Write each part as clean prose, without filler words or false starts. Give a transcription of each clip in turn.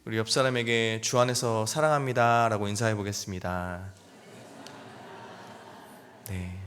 우리 옆 사람에게 주 안에서 사랑합니다 라고 인사해 보겠습니다. 네.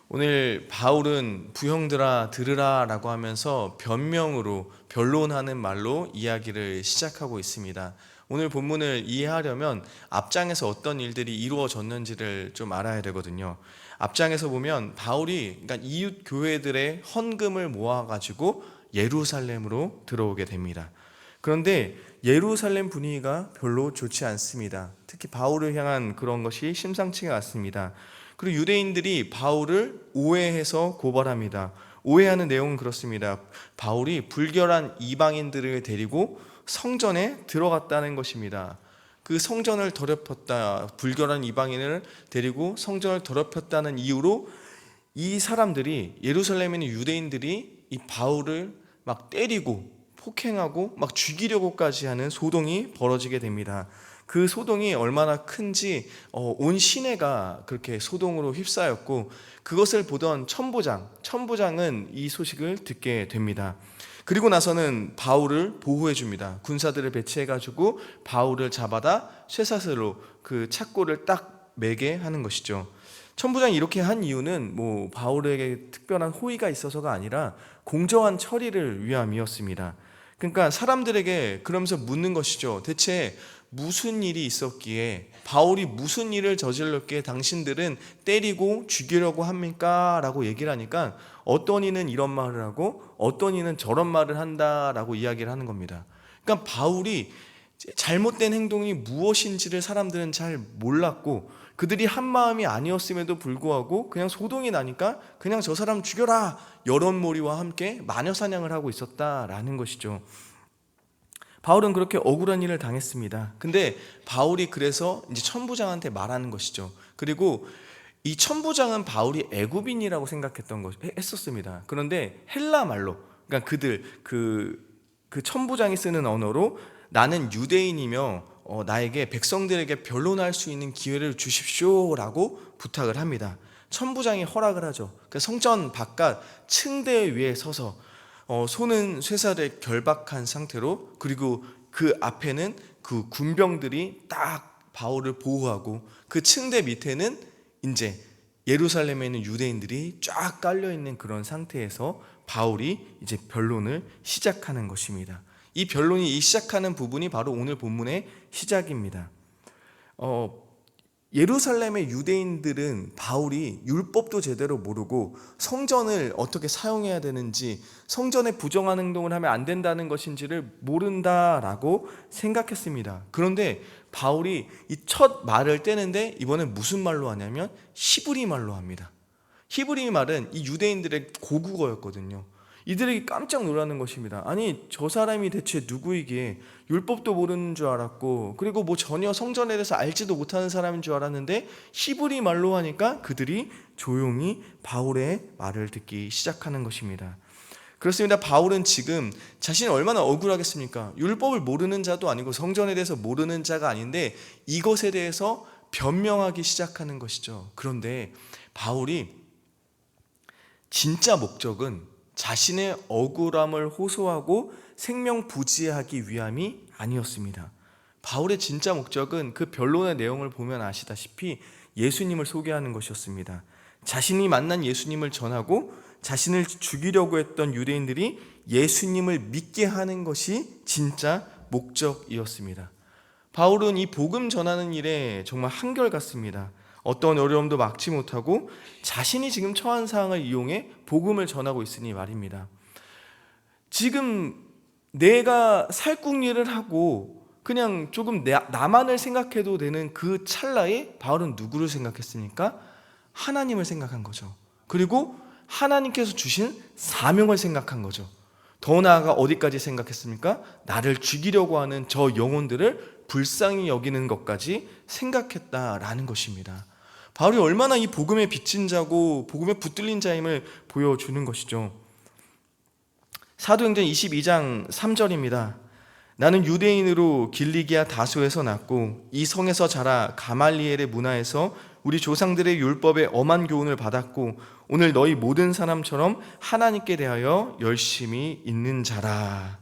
오늘 바울은 부형들아 들으라 라고 하면서 변명으로 변론하는 말로 이야기를 시작하고 있습니다. 오늘 본문을 이해하려면 앞장에서 어떤 일들이 이루어졌는지를 좀 알아야 되거든요. 앞장에서 보면 바울이 그러니까 이웃 교회들의 헌금을 모아가지고 예루살렘으로 들어오게 됩니다. 그런데 예루살렘 분위기가 별로 좋지 않습니다. 특히 바울을 향한 그런 것이 심상치가 않습니다. 그리고 유대인들이 바울을 오해해서 고발합니다. 오해하는 내용은 그렇습니다. 바울이 불결한 이방인들을 데리고 성전에 들어갔다는 것입니다. 그 성전을 더럽혔다, 불결한 이방인을 데리고 성전을 더럽혔다는 이유로 이 사람들이, 예루살렘에 있는 유대인들이 이 바울을 막 때리고 폭행하고 막 죽이려고까지 하는 소동이 벌어지게 됩니다. 그 소동이 얼마나 큰지 온 시내가 그렇게 소동으로 휩싸였고, 그것을 보던 천부장은 이 소식을 듣게 됩니다. 그리고 나서는 바울을 보호해 줍니다. 군사들을 배치해가지고 바울을 잡아다 쇠사슬로 그 착고를 딱 매게 하는 것이죠. 천부장이 이렇게 한 이유는 뭐 바울에게 특별한 호의가 있어서가 아니라 공정한 처리를 위함이었습니다. 그러니까 사람들에게 그러면서 묻는 것이죠. 대체 무슨 일이 있었기에, 바울이 무슨 일을 저질렀기에 당신들은 때리고 죽이려고 합니까? 라고 얘기를 하니까 어떤 이는 이런 말을 하고 어떤 이는 저런 말을 한다라고 이야기를 하는 겁니다. 그러니까 바울이 잘못된 행동이 무엇인지를 사람들은 잘 몰랐고, 그들이 한 마음이 아니었음에도 불구하고 그냥 소동이 나니까 그냥 저 사람 죽여라, 여론몰이와 함께 마녀사냥을 하고 있었다라는 것이죠. 바울은 그렇게 억울한 일을 당했습니다. 근데 바울이 그래서 이제 천부장한테 말하는 것이죠. 그리고 이 천부장은 바울이 애굽인이라고 했었습니다. 그런데 헬라 말로, 그러니까 그들 그 천부장이 쓰는 언어로 나는 유대인이며 나에게 백성들에게 변론할 수 있는 기회를 주십시오라고 부탁을 합니다. 천부장이 허락을 하죠. 그러니까 성전 바깥 층대 위에 서서 손은 쇠살에 결박한 상태로, 그리고 그 앞에는 그 군병들이 딱 바울을 보호하고, 그 층대 밑에는 이제 예루살렘에 있는 유대인들이 쫙 깔려 있는 그런 상태에서 바울이 이제 변론을 시작하는 것입니다. 이 변론이 시작하는 부분이 바로 오늘 본문의 시작입니다. 예루살렘의 유대인들은 바울이 율법도 제대로 모르고 성전을 어떻게 사용해야 되는지, 성전에 부정한 행동을 하면 안 된다는 것인지를 모른다라고 생각했습니다. 그런데 바울이 이 첫 말을 떼는데 이번엔 무슨 말로 하냐면 히브리 말로 합니다. 히브리 말은 이 유대인들의 고국어였거든요. 이들에게 깜짝 놀라는 것입니다. 아니, 저 사람이 대체 누구이기에, 율법도 모르는 줄 알았고, 그리고 뭐 전혀 성전에 대해서 알지도 못하는 사람인 줄 알았는데 히브리 말로 하니까 그들이 조용히 바울의 말을 듣기 시작하는 것입니다. 그렇습니다. 바울은 지금 자신이 얼마나 억울하겠습니까? 율법을 모르는 자도 아니고 성전에 대해서 모르는 자가 아닌데 이것에 대해서 변명하기 시작하는 것이죠. 그런데 바울이 진짜 목적은 자신의 억울함을 호소하고 생명부지하기 위함이 아니었습니다. 바울의 진짜 목적은 그 변론의 내용을 보면 아시다시피 예수님을 소개하는 것이었습니다. 자신이 만난 예수님을 전하고 자신을 죽이려고 했던 유대인들이 예수님을 믿게 하는 것이 진짜 목적이었습니다. 바울은 이 복음 전하는 일에 정말 한결같습니다. 어떤 어려움도 막지 못하고 자신이 지금 처한 상황을 이용해 복음을 전하고 있으니 말입니다. 지금 내가 살궁리를 하고 그냥 조금 나만을 생각해도 되는 그 찰나에 바울은 누구를 생각했습니까? 하나님을 생각한 거죠. 그리고 하나님께서 주신 사명을 생각한 거죠. 더 나아가 어디까지 생각했습니까? 나를 죽이려고 하는 저 영혼들을 불쌍히 여기는 것까지 생각했다라는 것입니다. 바울이 얼마나 이 복음에 비친 자고 복음에 붙들린 자임을 보여주는 것이죠. 사도행전 22장 3절입니다. 나는 유대인으로 길리기아 다소에서 났고 이 성에서 자라 가말리엘의 문화에서 우리 조상들의 율법에 엄한 교훈을 받았고 오늘 너희 모든 사람처럼 하나님께 대하여 열심히 있는 자라.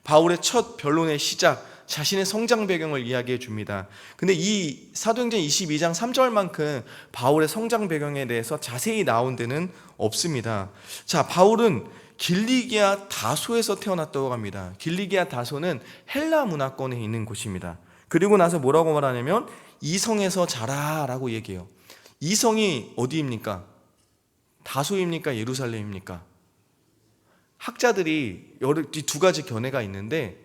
바울의 첫 변론의 시작, 자신의 성장 배경을 이야기해 줍니다. 근데 이 사도행전 22장 3절만큼 바울의 성장 배경에 대해서 자세히 나온 데는 없습니다. 자, 바울은 길리기아 다소에서 태어났다고 합니다. 길리기아 다소는 헬라 문화권에 있는 곳입니다. 그리고 나서 뭐라고 말하냐면 이 성에서 자라라고 얘기해요. 이 성이 어디입니까? 다소입니까? 예루살렘입니까? 학자들이 두 가지 견해가 있는데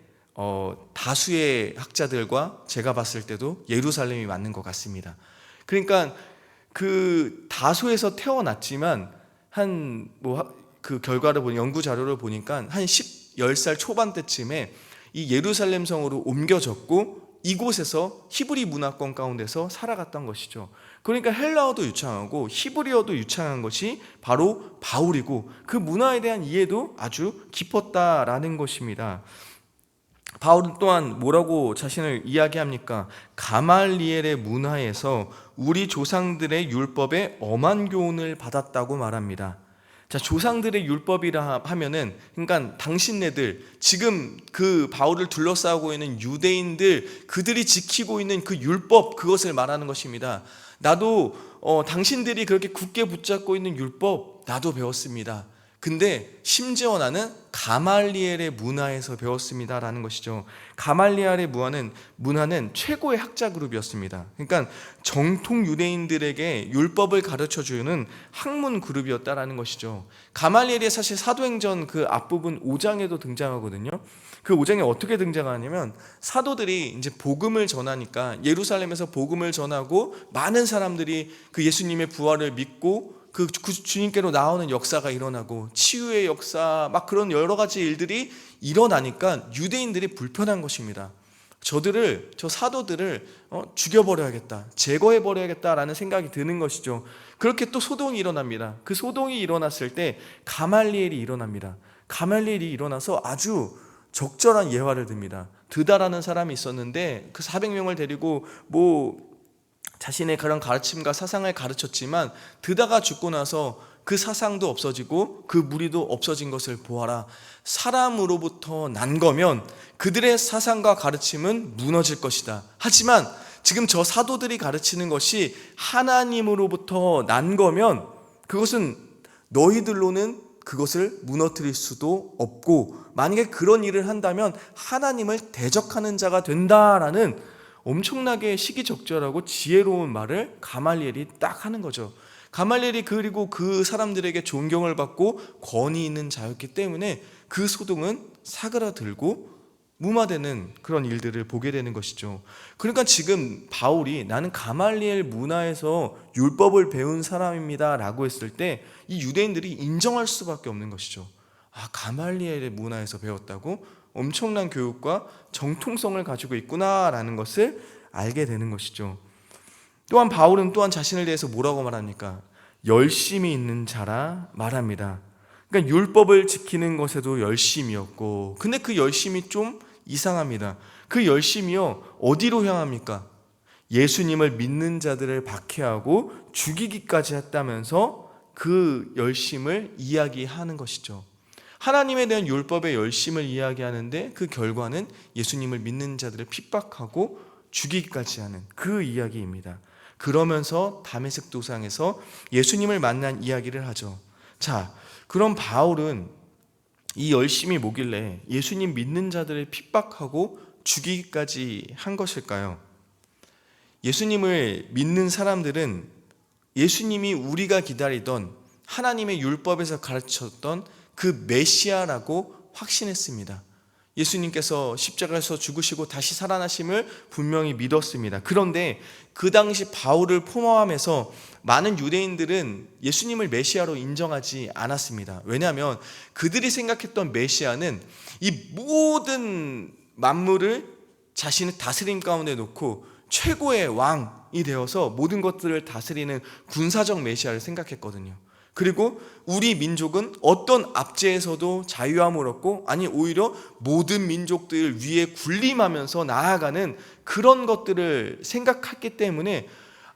다수의 학자들과 제가 봤을 때도 예루살렘이 맞는 것 같습니다. 그러니까 그 다소에서 태어났지만 그 결과를 보니 연구 자료를 보니까 한 10살 초반 때쯤에 이 예루살렘 성으로 옮겨졌고 이곳에서 히브리 문화권 가운데서 살아갔던 것이죠. 그러니까 헬라어도 유창하고 히브리어도 유창한 것이 바로 바울이고 그 문화에 대한 이해도 아주 깊었다라는 것입니다. 바울은 또한 뭐라고 자신을 이야기합니까? 가말리엘의 문화에서 우리 조상들의 율법에 엄한 교훈을 받았다고 말합니다. 자, 조상들의 율법이라 하면은 그러니까 당신네들 지금 그 바울을 둘러싸고 있는 유대인들 그들이 지키고 있는 그 율법 그것을 말하는 것입니다. 나도 당신들이 그렇게 굳게 붙잡고 있는 율법 나도 배웠습니다. 근데 심지어 나는 가말리엘의 문화에서 배웠습니다라는 것이죠. 가말리엘의 문화는 최고의 학자 그룹이었습니다. 그러니까 정통 유대인들에게 율법을 가르쳐주는 학문 그룹이었다라는 것이죠. 가말리엘이 사실 사도행전 그 앞부분 5장에도 등장하거든요. 그 5장에 어떻게 등장하냐면 사도들이 이제 복음을 전하니까 예루살렘에서 복음을 전하고 많은 사람들이 그 예수님의 부활을 믿고 그 주님께로 나오는 역사가 일어나고 치유의 역사 막 그런 여러 가지 일들이 일어나니까 유대인들이 불편한 것입니다. 저 사도들을 죽여버려야겠다, 제거해버려야겠다라는 생각이 드는 것이죠. 그렇게 또 소동이 일어납니다. 그 소동이 일어났을 때 가말리엘이 일어납니다. 가말리엘이 일어나서 아주 적절한 예화를 듭니다. 드다라는 사람이 있었는데 그 400명을 데리고 자신의 그런 가르침과 사상을 가르쳤지만 드다가 죽고 나서 그 사상도 없어지고 그 무리도 없어진 것을 보아라. 사람으로부터 난 거면 그들의 사상과 가르침은 무너질 것이다. 하지만 지금 저 사도들이 가르치는 것이 하나님으로부터 난 거면 그것은 너희들로는 그것을 무너뜨릴 수도 없고 만약에 그런 일을 한다면 하나님을 대적하는 자가 된다라는 엄청나게 시기적절하고 지혜로운 말을 가말리엘이 딱 하는 거죠. 가말리엘이 그리고 그 사람들에게 존경을 받고 권위 있는 자였기 때문에 그 소동은 사그라들고 무마되는 그런 일들을 보게 되는 것이죠. 그러니까 지금 바울이 나는 가말리엘 문화에서 율법을 배운 사람입니다 라고 했을 때 이 유대인들이 인정할 수밖에 없는 것이죠. 가말리엘의 문화에서 배웠다고? 엄청난 교육과 정통성을 가지고 있구나라는 것을 알게 되는 것이죠. 또한 바울은 자신을 대해서 뭐라고 말합니까? 열심히 있는 자라 말합니다. 그러니까 율법을 지키는 것에도 열심이었고, 근데 그 열심이 좀 이상합니다. 그 열심이요 어디로 향합니까? 예수님을 믿는 자들을 박해하고 죽이기까지 했다면서 그 열심을 이야기하는 것이죠. 하나님에 대한 율법의 열심을 이야기하는데 그 결과는 예수님을 믿는 자들을 핍박하고 죽이기까지 하는 그 이야기입니다. 그러면서 다메섹 도상에서 예수님을 만난 이야기를 하죠. 자, 그럼 바울은 이 열심이 뭐길래 예수님 믿는 자들을 핍박하고 죽이기까지 한 것일까요? 예수님을 믿는 사람들은 예수님이 우리가 기다리던 하나님의 율법에서 가르쳤던 그 메시아라고 확신했습니다. 예수님께서 십자가에서 죽으시고 다시 살아나심을 분명히 믿었습니다. 그런데 그 당시 바울을 포함해서 많은 유대인들은 예수님을 메시아로 인정하지 않았습니다. 왜냐하면 그들이 생각했던 메시아는 이 모든 만물을 자신의 다스림 가운데 놓고 최고의 왕이 되어서 모든 것들을 다스리는 군사적 메시아를 생각했거든요. 그리고 우리 민족은 어떤 압제에서도 자유함을 얻고 오히려 모든 민족들 위에 군림하면서 나아가는 그런 것들을 생각했기 때문에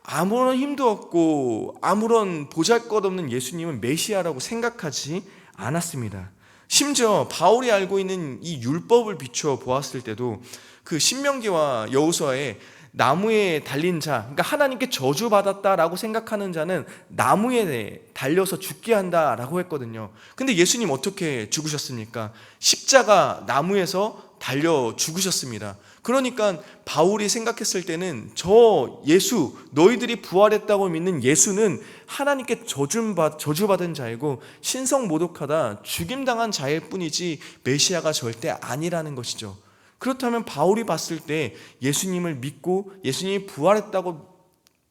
아무런 힘도 없고 아무런 보잘것없는 예수님은 메시아라고 생각하지 않았습니다. 심지어 바울이 알고 있는 이 율법을 비추어 보았을 때도 그 신명기와 여호수아에 나무에 달린 자, 그러니까 하나님께 저주받았다라고 생각하는 자는 나무에 달려서 죽게 한다라고 했거든요. 근데 예수님 어떻게 죽으셨습니까? 십자가 나무에서 달려 죽으셨습니다. 그러니까 바울이 생각했을 때는 저 예수, 너희들이 부활했다고 믿는 예수는 하나님께 저주받은 자이고 신성모독하다 죽임당한 자일 뿐이지 메시아가 절대 아니라는 것이죠. 그렇다면 바울이 봤을 때 예수님을 믿고 예수님이 부활했다고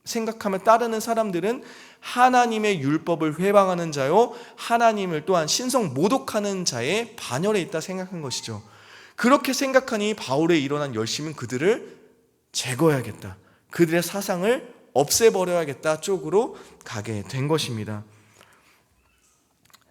생각하며 따르는 사람들은 하나님의 율법을 회방하는 자요, 하나님을 또한 신성 모독하는 자의 반열에 있다 생각한 것이죠. 그렇게 생각하니 바울의 일어난 열심은 그들을 제거해야겠다, 그들의 사상을 없애버려야겠다 쪽으로 가게 된 것입니다.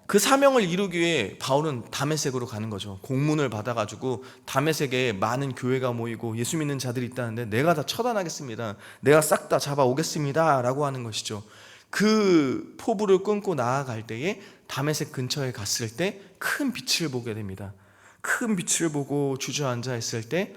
그 사명을 이루기 위해 바울은 다메섹으로 가는 거죠. 공문을 받아가지고 다메섹에 많은 교회가 모이고 예수 믿는 자들이 있다는데 내가 다 처단하겠습니다, 내가 싹 다 잡아오겠습니다 라고 하는 것이죠. 그 포부를 끊고 나아갈 때에 다메섹 근처에 갔을 때 큰 빛을 보게 됩니다. 큰 빛을 보고 주저앉아 있을 때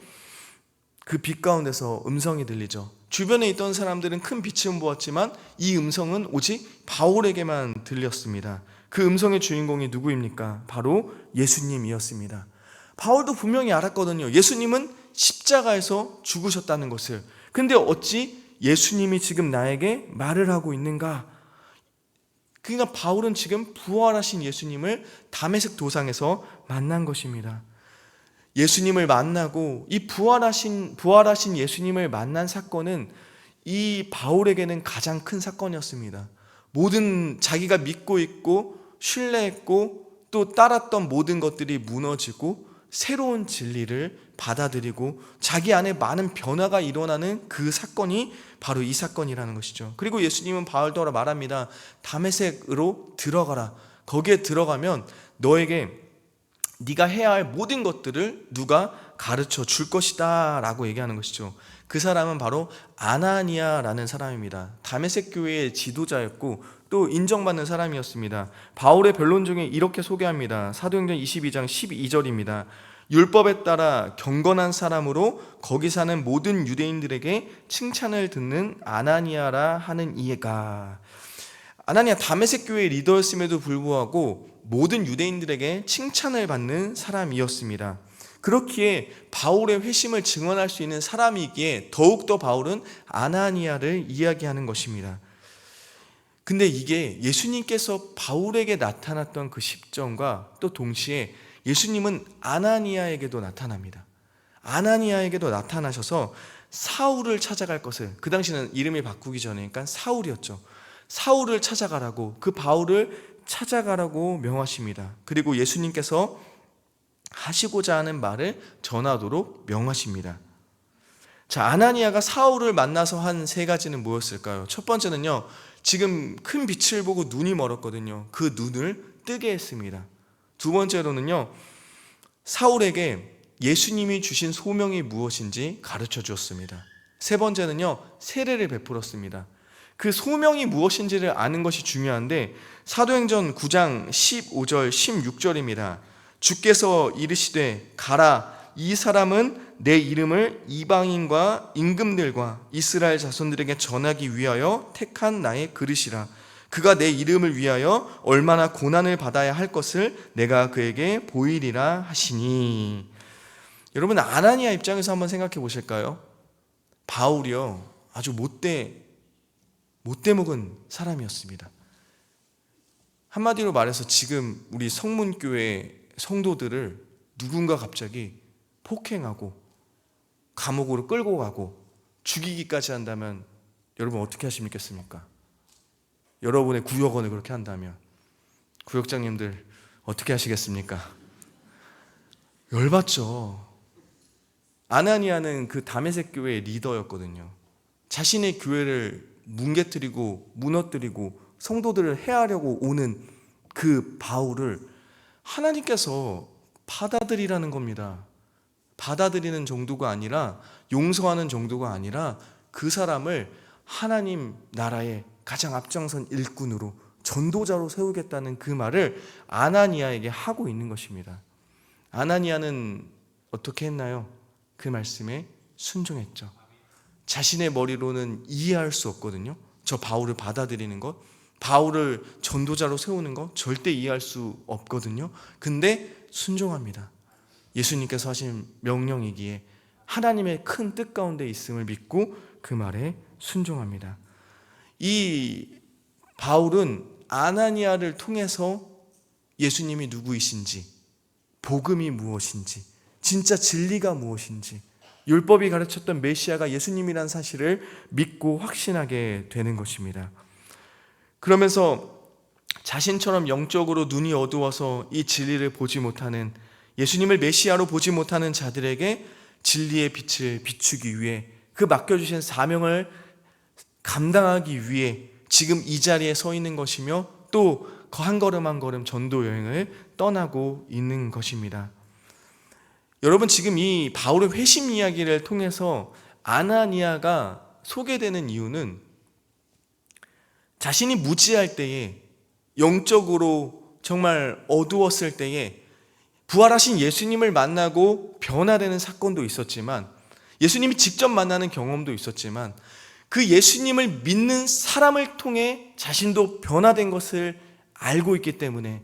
그 빛 가운데서 음성이 들리죠. 주변에 있던 사람들은 큰 빛은 보았지만 이 음성은 오직 바울에게만 들렸습니다. 그 음성의 주인공이 누구입니까? 바로 예수님이었습니다. 바울도 분명히 알았거든요. 예수님은 십자가에서 죽으셨다는 것을. 근데 어찌 예수님이 지금 나에게 말을 하고 있는가? 그러니까 바울은 지금 부활하신 예수님을 다메섹 도상에서 만난 것입니다. 예수님을 만나고 이 부활하신 예수님을 만난 사건은 이 바울에게는 가장 큰 사건이었습니다. 모든 자기가 믿고 있고 신뢰했고 또 따랐던 모든 것들이 무너지고 새로운 진리를 받아들이고 자기 안에 많은 변화가 일어나는 그 사건이 바로 이 사건이라는 것이죠. 그리고 예수님은 바울더러 말합니다. 다메섹으로 들어가라. 거기에 들어가면 너에게 네가 해야 할 모든 것들을 누가 가르쳐 줄 것이다 라고 얘기하는 것이죠. 그 사람은 바로 아나니아라는 사람입니다. 다메섹 교회의 지도자였고 또 인정받는 사람이었습니다. 바울의 변론 중에 이렇게 소개합니다. 사도행전 22장 12절입니다. 율법에 따라 경건한 사람으로 거기 사는 모든 유대인들에게 칭찬을 듣는 아나니아라 하는 이가, 아나니아 다메섹 교회의 리더였음에도 불구하고 모든 유대인들에게 칭찬을 받는 사람이었습니다. 그렇기에 바울의 회심을 증언할 수 있는 사람이기에 더욱더 바울은 아나니아를 이야기하는 것입니다. 근데 이게 예수님께서 바울에게 나타났던 그 십정과 또 동시에 예수님은 아나니아에게도 나타납니다. 아나니아에게도 나타나셔서 사울을 찾아갈 것을, 그 당시는 이름이 바꾸기 전에 그러니까 사울이었죠. 사울을 찾아가라고, 그 바울을 찾아가라고 명하십니다. 그리고 예수님께서 하시고자 하는 말을 전하도록 명하십니다. 자, 아나니아가 사울을 만나서 한 세 가지는 뭐였을까요? 첫 번째는요, 지금 큰 빛을 보고 눈이 멀었거든요. 그 눈을 뜨게 했습니다. 두 번째로는요, 사울에게 예수님이 주신 소명이 무엇인지 가르쳐 주었습니다. 세 번째는요, 세례를 베풀었습니다. 그 소명이 무엇인지를 아는 것이 중요한데 사도행전 9장 15절 16절입니다. 주께서 이르시되 가라, 이 사람은 내 이름을 이방인과 임금들과 이스라엘 자손들에게 전하기 위하여 택한 나의 그릇이라. 그가 내 이름을 위하여 얼마나 고난을 받아야 할 것을 내가 그에게 보이리라 하시니. 여러분, 아나니아 입장에서 한번 생각해 보실까요? 바울이요, 아주 못돼 먹은 사람이었습니다. 한마디로 말해서 지금 우리 성문교회 성도들을 누군가 갑자기 폭행하고 감옥으로 끌고 가고 죽이기까지 한다면 여러분 어떻게 하시겠습니까? 여러분의 구역원을 그렇게 한다면 구역장님들 어떻게 하시겠습니까? 열받죠. 아나니아는 그 다메섹 교회의 리더였거든요. 자신의 교회를 뭉개뜨리고 무너뜨리고 성도들을 해하려고 오는 그 바울을 하나님께서 받아들이라는 겁니다. 받아들이는 정도가 아니라, 용서하는 정도가 아니라 그 사람을 하나님 나라의 가장 앞장선 일꾼으로, 전도자로 세우겠다는 그 말을 아나니아에게 하고 있는 것입니다. 아나니아는 어떻게 했나요? 그 말씀에 순종했죠. 자신의 머리로는 이해할 수 없거든요. 저 바울을 받아들이는 것, 바울을 전도자로 세우는 것 절대 이해할 수 없거든요. 근데 순종합니다. 예수님께서 하신 명령이기에 하나님의 큰 뜻 가운데 있음을 믿고 그 말에 순종합니다. 이 바울은 아나니아를 통해서 예수님이 누구이신지, 복음이 무엇인지, 진짜 진리가 무엇인지, 율법이 가르쳤던 메시아가 예수님이라는 사실을 믿고 확신하게 되는 것입니다. 그러면서 자신처럼 영적으로 눈이 어두워서 이 진리를 보지 못하는, 예수님을 메시아로 보지 못하는 자들에게 진리의 빛을 비추기 위해, 그 맡겨주신 사명을 감당하기 위해 지금 이 자리에 서 있는 것이며, 또 한 걸음 한 걸음 전도 여행을 떠나고 있는 것입니다. 여러분, 지금 이 바울의 회심 이야기를 통해서 아나니아가 소개되는 이유는 자신이 무지할 때에, 영적으로 정말 어두웠을 때에 부활하신 예수님을 만나고 변화되는 사건도 있었지만, 예수님이 직접 만나는 경험도 있었지만, 그 예수님을 믿는 사람을 통해 자신도 변화된 것을 알고 있기 때문에,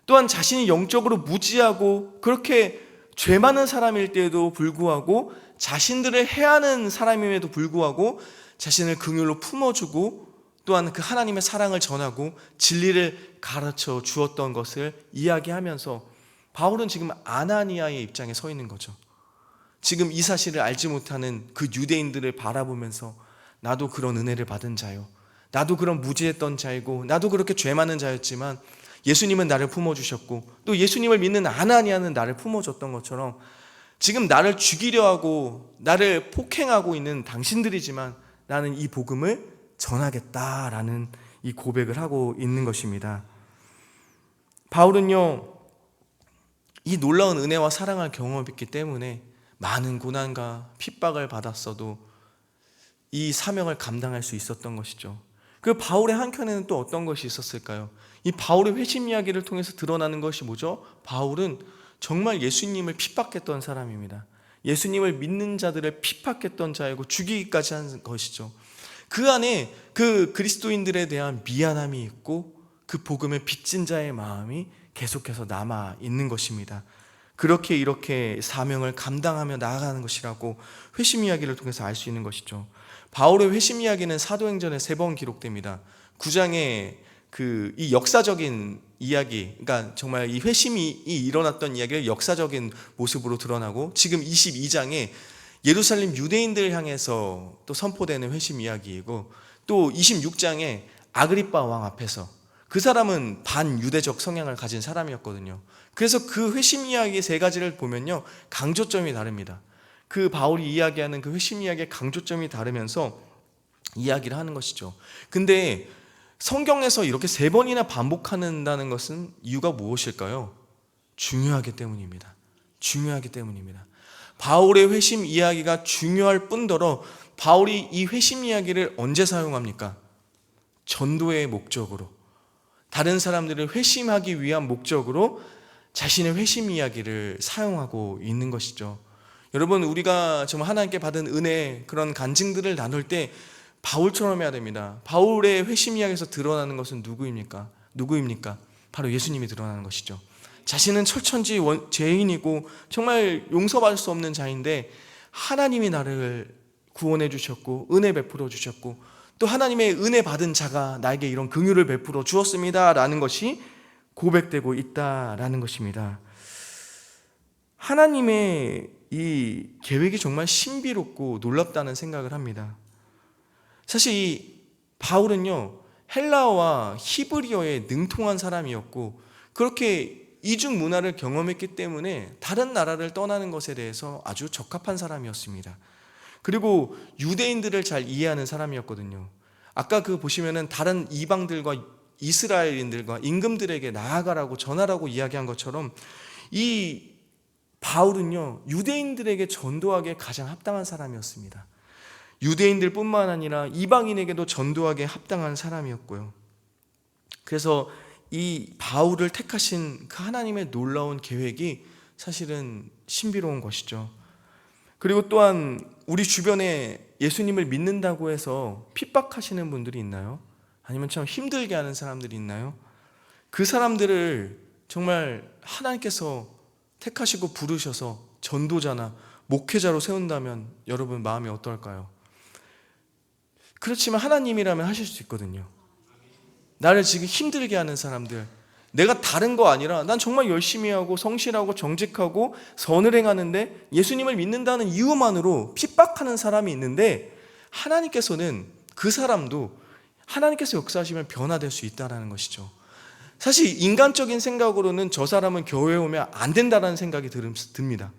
또한 자신이 영적으로 무지하고 그렇게 죄 많은 사람일 때에도 불구하고, 자신들을 해하는 사람임에도 불구하고 자신을 긍휼로 품어주고, 또한 그 하나님의 사랑을 전하고 진리를 가르쳐 주었던 것을 이야기하면서 바울은 지금 아나니아의 입장에 서 있는 거죠. 지금 이 사실을 알지 못하는 그 유대인들을 바라보면서, 나도 그런 은혜를 받은 자요, 나도 그런 무지했던 자이고, 나도 그렇게 죄 많은 자였지만 예수님은 나를 품어주셨고, 또 예수님을 믿는 아나니아는 나를 품어줬던 것처럼, 지금 나를 죽이려 하고 나를 폭행하고 있는 당신들이지만 나는 이 복음을 전하겠다라는 이 고백을 하고 있는 것입니다. 바울은요, 이 놀라운 은혜와 사랑을 경험했기 때문에 많은 고난과 핍박을 받았어도 이 사명을 감당할 수 있었던 것이죠. 그 바울의 한켠에는 또 어떤 것이 있었을까요? 이 바울의 회심 이야기를 통해서 드러나는 것이 뭐죠? 바울은 정말 예수님을 핍박했던 사람입니다. 예수님을 믿는 자들을 핍박했던 자이고 죽이기까지 한 것이죠. 그 안에 그 그리스도인들에 대한 미안함이 있고, 그 복음을 빚진 자의 마음이 계속해서 남아 있는 것입니다. 그렇게 이렇게 사명을 감당하며 나아가는 것이라고 회심 이야기를 통해서 알 수 있는 것이죠. 바울의 회심 이야기는 사도행전에 3번 기록됩니다. 9장에 이 역사적인 이야기, 그러니까 정말 이 회심이 일어났던 이야기를 역사적인 모습으로 드러나고, 지금 22장에 예루살렘 유대인들을 향해서 또 선포되는 회심 이야기이고, 또 26장에 아그리빠 왕 앞에서, 그 사람은 반유대적 성향을 가진 사람이었거든요. 그래서 그 회심 이야기 3가지를 보면요, 강조점이 다릅니다. 그 바울이 이야기하는 그 회심 이야기의 강조점이 다르면서 이야기를 하는 것이죠. 근데 성경에서 이렇게 3번이나 반복한다는 것은 이유가 무엇일까요? 중요하기 때문입니다. 중요하기 때문입니다. 바울의 회심 이야기가 중요할 뿐더러 바울이 이 회심 이야기를 언제 사용합니까? 전도의 목적으로, 다른 사람들을 회심하기 위한 목적으로 자신의 회심 이야기를 사용하고 있는 것이죠. 여러분, 우리가 정말 하나님께 받은 은혜, 그런 간증들을 나눌 때 바울처럼 해야 됩니다. 바울의 회심 이야기에서 드러나는 것은 누구입니까? 바로 예수님이 드러나는 것이죠. 자신은 철천지 죄인이고 정말 용서받을 수 없는 자인데, 하나님이 나를 구원해 주셨고 은혜 베풀어 주셨고, 또 하나님의 은혜 받은 자가 나에게 이런 긍휼을 베풀어 주었습니다 라는 것이 고백되고 있다라는 것입니다. 하나님의 이 계획이 정말 신비롭고 놀랍다는 생각을 합니다. 사실 이 바울은요, 헬라어와 히브리어에 능통한 사람이었고, 그렇게 이중 문화를 경험했기 때문에 다른 나라를 떠나는 것에 대해서 아주 적합한 사람이었습니다. 그리고 유대인들을 잘 이해하는 사람이었거든요. 아까 보시면은 다른 이방들과 이스라엘인들과 임금들에게 나아가라고 전하라고 이야기한 것처럼, 이 바울은요, 유대인들에게 전도하기에 가장 합당한 사람이었습니다. 유대인들뿐만 아니라 이방인에게도 전도하기에 합당한 사람이었고요. 그래서 이 바울을 택하신 그 하나님의 놀라운 계획이 사실은 신비로운 것이죠. 그리고 또한 우리 주변에 예수님을 믿는다고 해서 핍박하시는 분들이 있나요? 아니면 참 힘들게 하는 사람들이 있나요? 그 사람들을 정말 하나님께서 택하시고 부르셔서 전도자나 목회자로 세운다면 여러분 마음이 어떨까요? 그렇지만 하나님이라면 하실 수 있거든요. 나를 지금 힘들게 하는 사람들, 내가 다른 거 아니라 난 정말 열심히 하고 성실하고 정직하고 선을 행하는데 예수님을 믿는다는 이유만으로 핍박하는 사람이 있는데, 하나님께서는 그 사람도 하나님께서 역사하시면 변화될 수 있다는 것이죠. 사실 인간적인 생각으로는 저 사람은 교회에 오면 안 된다는 생각이 듭니다.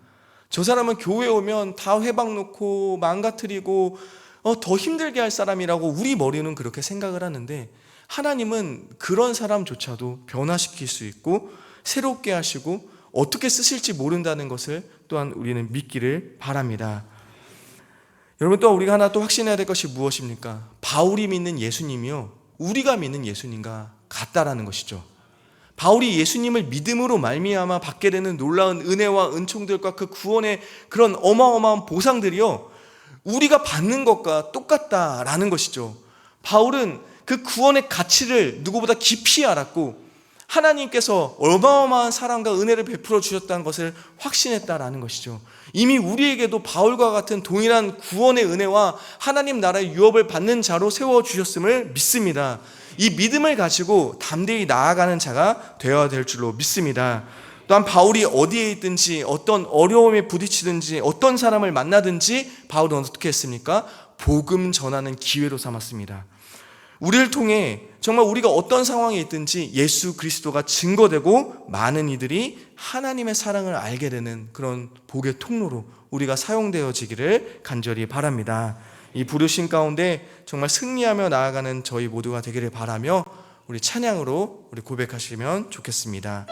저 사람은 교회에 오면 다 회방 놓고 망가뜨리고 더 힘들게 할 사람이라고 우리 머리는 그렇게 생각을 하는데, 하나님은 그런 사람조차도 변화시킬 수 있고 새롭게 하시고 어떻게 쓰실지 모른다는 것을 또한 우리는 믿기를 바랍니다. 여러분, 또 우리가 하나 또 확신해야 될 것이 무엇입니까? 바울이 믿는 예수님이요, 우리가 믿는 예수님과 같다라는 것이죠. 바울이 예수님을 믿음으로 말미암아 받게 되는 놀라운 은혜와 은총들과 그 구원의 그런 어마어마한 보상들이요, 우리가 받는 것과 똑같다라는 것이죠. 바울은 그 구원의 가치를 누구보다 깊이 알았고 하나님께서 어마어마한 사랑과 은혜를 베풀어 주셨다는 것을 확신했다라는 것이죠. 이미 우리에게도 바울과 같은 동일한 구원의 은혜와 하나님 나라의 유업을 받는 자로 세워주셨음을 믿습니다. 이 믿음을 가지고 담대히 나아가는 자가 되어야 될 줄로 믿습니다. 또한 바울이 어디에 있든지 어떤 어려움에 부딪히든지 어떤 사람을 만나든지 바울은 어떻게 했습니까? 복음 전하는 기회로 삼았습니다. 우리를 통해 정말 우리가 어떤 상황에 있든지 예수 그리스도가 증거되고 많은 이들이 하나님의 사랑을 알게 되는 그런 복의 통로로 우리가 사용되어지기를 간절히 바랍니다. 이 부르심 가운데 정말 승리하며 나아가는 저희 모두가 되기를 바라며 우리 찬양으로 우리 고백하시면 좋겠습니다.